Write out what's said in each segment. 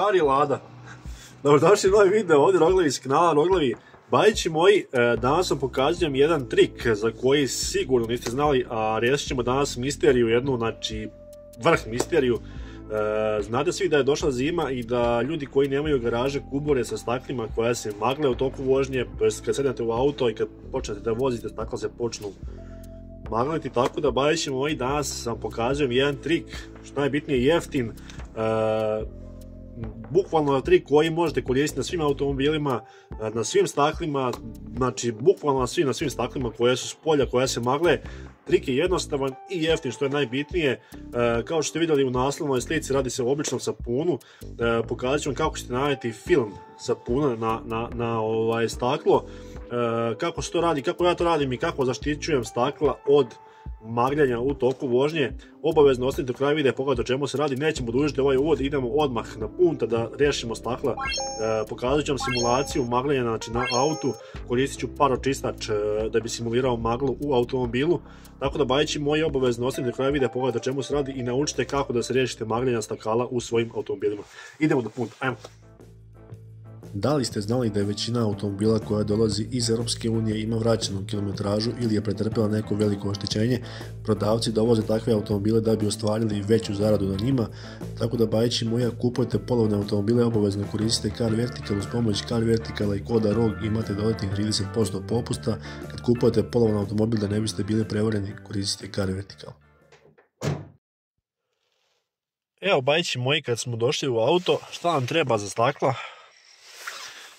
Drugari i Lada. Dobrodošli u novi video, ovdje Roglavi iz kanala Roglavi. Bajići moji, danas vam pokazujem jedan trik za koji sigurno niste znali, a riješit ćemo danas misteriju, jednu, znači vrh misteriju. Znate svi da je došla zima i da ljudi koji nemaju garaže kubure sa staklima koja se magle u toku vožnje, to jest kad sednete u auto i kad počnete da vozite, stakla se počnu magliti, tako da bajići moji, danas vam pokazujem jedan trik, što najbitnije jeftin, bukvalno trik koji možete koristiti na svim automobilima, na svim staklima, znači bukvalno na svim staklima koje su s polja, koja se magle. Trik je jednostavan i jeftin, što je najbitnije. Kao što ste vidjeli u naslovnoj slici, radi se o običnom sapunu. Pokazat ću vam kako ćete navesti film sapuna na staklo, kako se to radi, kako ja to radim i kako zaštićujem stakla od magljanja u toku vožnje. Obavezno ostanite do kraja videa, pogledajte o čemu se radi. Nećemo dužiti ovaj uvod, idemo odmah na punta da riješimo stakla. Pokazat ću vam simulaciju magljanja, znači na autu. Koristit ću paročistač da bi simulirao maglu u automobilu. Tako da, bajići moji, obavezno ostanite do kraja videa, pogledajte o čemu se radi i naučite kako da se riješite magljanja stakala u svojim automobilima. Idemo do punta, ajmo. Da li ste znali da je većina automobila koja dolazi iz Europske unije ima vraćenu kilometražu ili je pretrpjela neko veliko oštećenje? Prodavci dovoze takve automobile da bi ostvarili veću zaradu na njima, tako da, bajići moji, ako kupujete polovne automobile, obavezno koristite Car Vertical. Uz pomoć Car Verticala i koda ROG imate dodatnih 30% popusta. Kad kupujete polovan automobil, da ne biste bili prevareni, koristite Car Vertical. Evo, bajići moji, kad smo došli u auto, šta nam treba za stakla?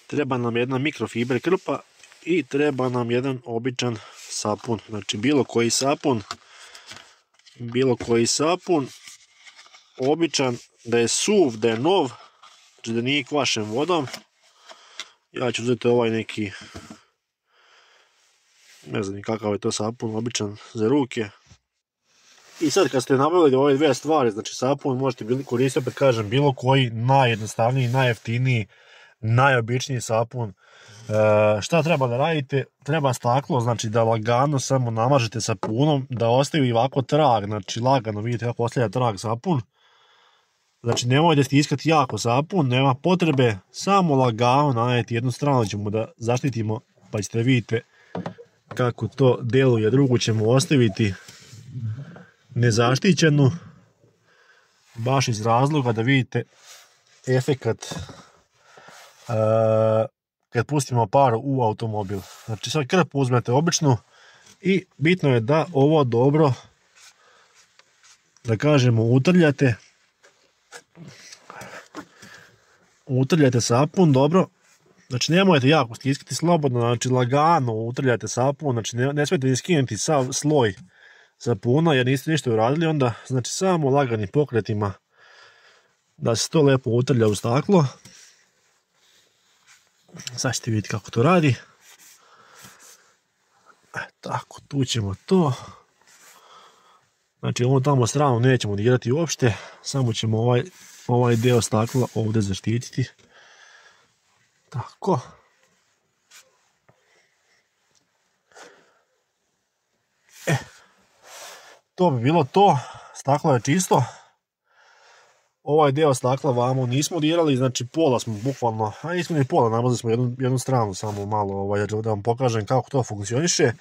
Treba nam jedna mikrofiber krpa i treba nam jedan običan sapun, znači bilo koji sapun, običan, da je suv, da je nov, znači da nije kvašen vodom. Ja ću uzeti ovaj neki, ne znam kakav je to sapun, običan za ruke. I sad kad ste nabavili ove dvije stvari, znači sapun možete koristiti, opet kažem, bilo koji, najjednostavniji, najjeftiniji, najobičniji sapun. Šta treba da radite? Treba staklo, znači da lagano samo namažete sapunom, da ostavi ovako trag, znači lagano, vidite kako ostavlja trag sapun. Znači nemojte stiskati jako sapun, nema potrebe, samo lagano nanijeti jednu stranu ćemo da zaštitimo, pa ćete vidite kako to deluje. Drugu ćemo ostaviti nezaštićenu, baš iz razloga da vidite efekat kad pustimo par u automobil. Znači sad krpu uzmete običnu i bitno je da ovo dobro, da kažemo, utrljate sapun dobro. Znači nemojte jako stiskati, slobodno, znači lagano utrljate sapun, znači ne smijete ni skinuti sav sloj sapuna jer niste ništa uradili, onda znači samo laganim pokretima da se to lijepo utrlja u staklo. Sad ćete vidjeti kako to radi. Tako, tu ćemo to. Znači ovo tamo stranu nećemo dirati uopšte, samo ćemo ovaj deo stakla ovdje zaštititi. Tako. To bi bilo to, staklo je čisto. Ovaj deo stakla vamo nismo dirali, znači pola smo bukvalno, a nismo ni pola, namazali smo jednu stranu samo malo, da vam pokažem kako to funkcioniše.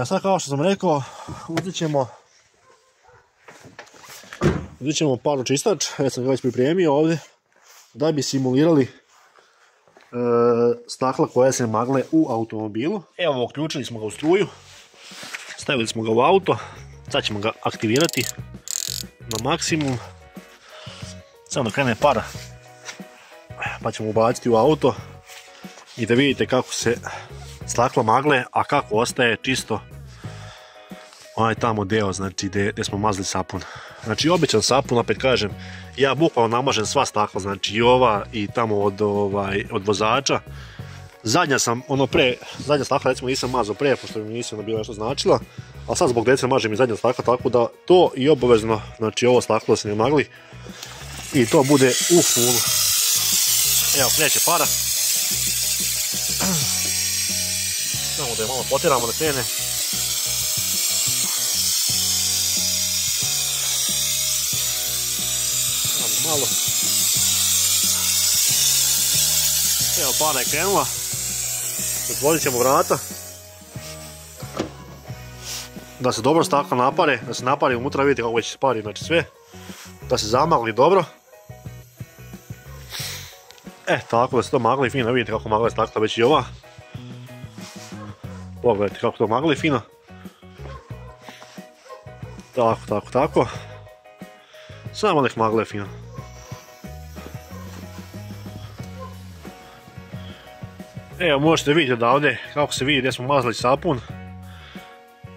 Sad, kao što sam rekao, uzet ćemo paročistač, već sam ga već pripremio ovdje, da bi simulirali stakla koja se magle u automobilu. Evo, uključili smo ga u struju, stavili smo ga u auto, sad ćemo ga aktivirati na maksimum, samo da krene para, pa ćemo ubaciti u auto i da vidite kako se stakla magle, a kako ostaje čisto onaj tamo deo, znači gdje smo mazli sapun. Znači običan sapun, opet kažem, ja bukvalno namažem sva stakla, znači i ova i tamo od vozača. Zadnja stakla recimo nisam mazao prije, pošto mi nisam bilo nešto značila, ali sad zbog djece mažem i zadnja stakla, tako da to i obavezno, znači ovo staklo se ne magli i to bude u fullu. Evo, kreće para. Samo da je malo potiramo da krene. Malo. Evo, para je krenula. Otvorit ćemo vrata. Da se dobro stakla napare, da se napari unutra, vidite kako već se pari, znači sve. Da se zamagli dobro. Tako da se to magli fino, vidite kako magla je stakla već i ova. Pogledajte kako to magli fino. Tako. Samo nek magle fino. Evo, možete vidjeti odavde kako se vidi gdje smo mazali sapun.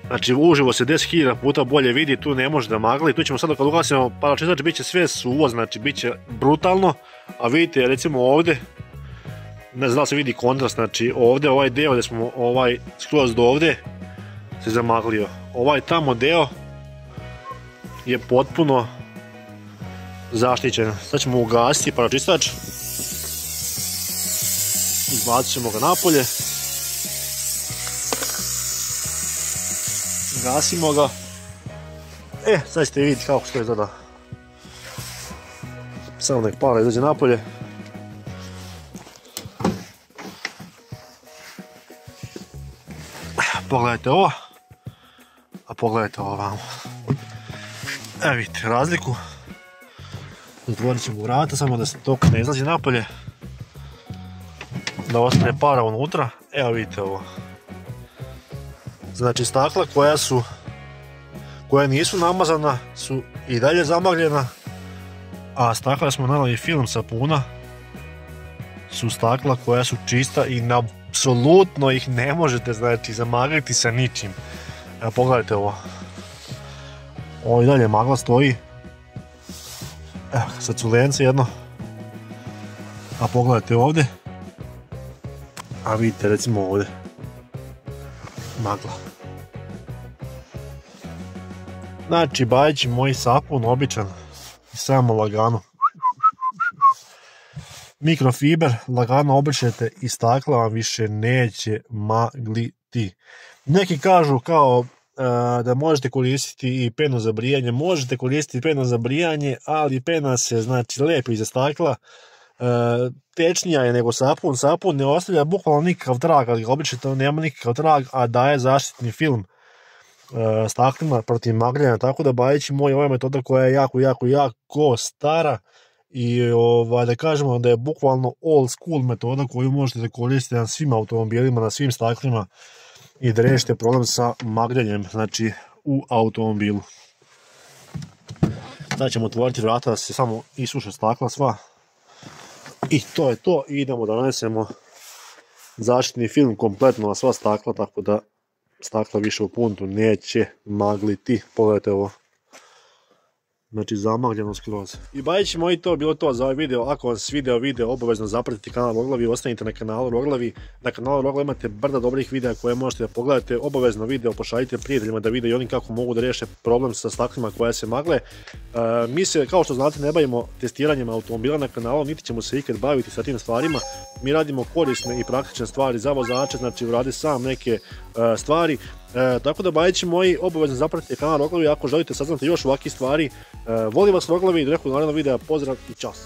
Znači uživo se 10.000 puta bolje vidi, tu ne može da magli. Tu ćemo sad kad ugasimo paračistač, bit će sve suvo, znači bit će brutalno. A vidite recimo ovdje, ne znam da li se vidi kontrast, znači ovdje ovaj deo gdje smo skroz do ovdje se zamaglio. Ovaj tamo deo je potpuno zaštićen. Sad ćemo ugasiti paračistač. Izbacit ćemo ga napolje. Gasimo ga. Sad ćete vidjeti kako to izgleda. Samo nek para izađe napolje. Pogledajte ovo. A pogledajte ovo vamo. Vidite razliku. Zatvorit ćemo vrata, samo da se tok ne izlazi napolje. Da ostane para unutra. Evo vidite ovo. Znači stakla koja nisu namazana su i dalje zamagljena, a stakla smo nalili film sapuna su stakla koja su čista i apsolutno ih ne možete znači zamagliti sa ničim. Evo pogledajte ovo. Ovo i dalje magla stoji. Evo sad culence jedno. A pogledajte ovdje. A vidite recimo ovdje. Magla. Znači Bajići moj sapun običan. Samo lagano. Mikrofiber, lagano obrišete i stakla vam više neće magliti. Neki kažu kao da možete koristiti i penu za brijanje. Možete koristiti penu za brijanje, ali pena se znači lepi iza stakla. Tečnija je nego sapun. Sapun ne ostavlja bukvalno nikakav trag, ali ga obrišete nema nikakav trag, a daje zaštitni film staklima protiv magljanja. Tako da Bajići moj, ova metoda koja je jako stara i da kažemo da je bukvalno old school metoda koju možete koristiti na svim automobilima, na svim staklima i da riješite problem sa magljanjem, znači u automobilu. Sad ćemo otvoriti vrata da se samo isuše stakla sva. I to je to, idemo da nanesemo zaštitni film kompletno na sva stakla, tako da stakla više u puntu neće magliti. Pogledajte ovo. Znači zamagljeno skroz. I Bajići moji, to je bilo to za ovaj video. Ako vam se svidio video, obavezno zapratite kanal Roglavi, ostanite na kanalu Roglavi. Na kanalu Roglavi imate brda dobrih videa koje možete da pogledate. Obavezno video pošaljite prijateljima da vide i oni kako mogu da riješe problem sa staklima koje se magle. Mi se, kao što znate, ne bavimo testiranjem automobila na kanalu, niti ćemo se ikad baviti sa tim stvarima. Mi radimo korisne i praktične stvari za vozače, znači uradi sam neke stvari. Tako da Bajići moji, obavezno zapratite kanal Roglavi ako želite saznati još ovakvih stvari. Volim vas Roglavi i do nekog narednog videa, pozdrav i čas!